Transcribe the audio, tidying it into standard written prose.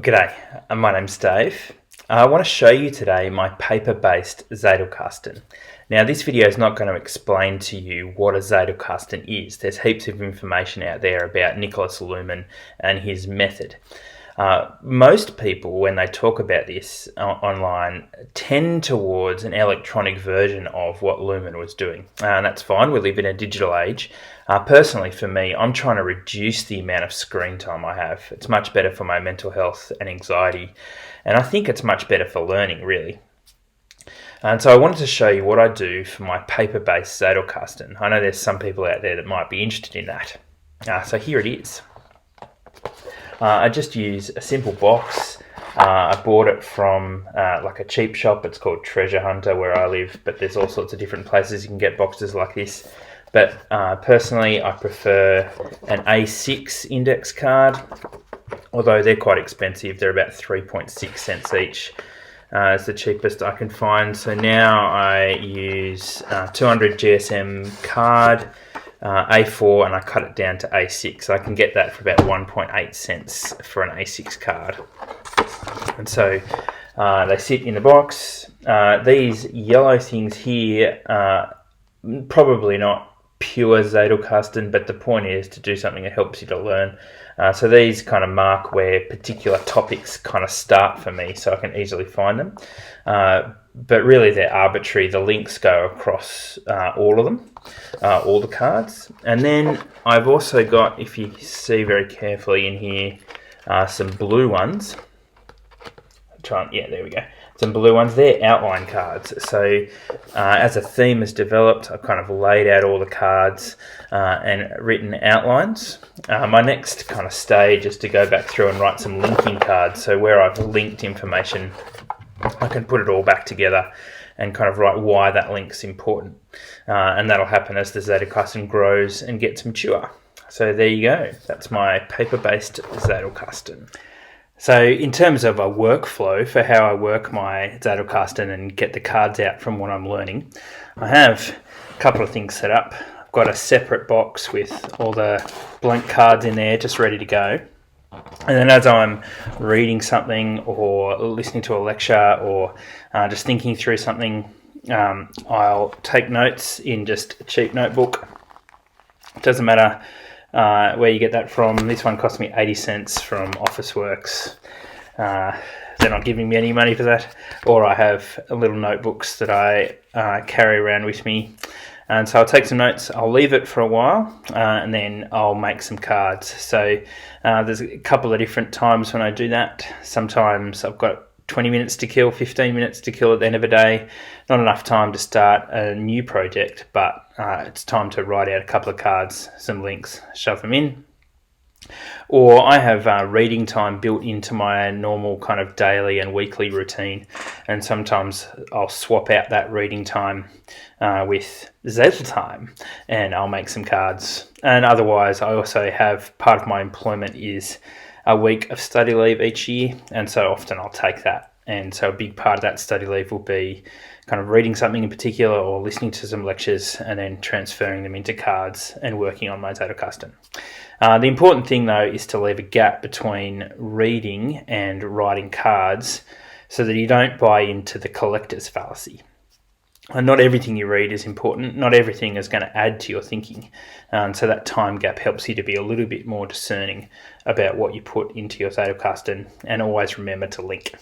G'day, my name's Dave. I want to show you today my paper-based Zettelkasten. Now this video is not going to explain to you what a Zettelkasten is. There's heaps of information out there about Nicholas Luhmann and his method. Most people, when they talk about this online, tend towards an electronic version of what Luhmann was doing. And that's fine, we live in a digital age. Personally, for me, I'm trying to reduce the amount of screen time I have. It's much better for my mental health and anxiety, and I think it's much better for learning, really. And so I wanted to show you what I do for my paper-based Zettelkasten. I know there's some people out there that might be interested in that. So here it is. I just use a simple box. I bought it from like a cheap shop. It's called Treasure Hunter where I live, but there's all sorts of different places you can get boxes like this. But personally, I prefer an A6 index card, although they're quite expensive. They're about 3.6 cents each. It's the cheapest I can find. So now I use 200 GSM card, A4, and I cut it down to A6. So I can get that for about 1.8 cents for an A6 card. And so they sit in the box. These yellow things here are probably not pure Zettelkasten, but the point is to do something that helps you to learn. So these kind of mark where particular topics kind of start for me, so I can easily find them. But really they're arbitrary. The links go across all of them, all the cards. And then I've also got, if you see very carefully in here, some blue ones. Yeah, there we go. Some blue ones. They're outline cards. So as a theme is developed, I've kind of laid out all the cards and written outlines. My next kind of stage is to go back through and write some linking cards. So where I've linked information, I can put it all back together and kind of write why that link's important. And that'll happen as the Zettelkasten grows and gets mature. So there you go. That's my paper-based Zettelkasten. So in terms of a workflow for how I work my Zettelkasten and get the cards out from what I'm learning, I have a couple of things set up. I've got a separate box with all the blank cards in there just ready to go. And then as I'm reading something or listening to a lecture or just thinking through something, I'll take notes in just a cheap notebook. It doesn't matter where you get that from. This one cost me 80 cents from Officeworks. They're not giving me any money for that. Or I have little notebooks that I carry around with me. And so I'll take some notes, I'll leave it for a while, and then I'll make some cards. So there's a couple of different times when I do that. Sometimes I've got 20 minutes to kill, 15 minutes to kill at the end of a day. Not enough time to start a new project, but it's time to write out a couple of cards, some links, shove them in. Or I have reading time built into my normal kind of daily and weekly routine, and sometimes I'll swap out that reading time with Zettel time, and I'll make some cards. And otherwise, I also have part of my employment is a week of study leave each year, and so often I'll take that. And so a big part of that study leave will be kind of reading something in particular or listening to some lectures and then transferring them into cards and working on my Zettelkasten. The important thing though is to leave a gap between reading and writing cards so that you don't buy into the collector's fallacy. And not everything you read is important. Not everything is going to add to your thinking. So that time gap helps you to be a little bit more discerning about what you put into your Zettelkasten, and always remember to link.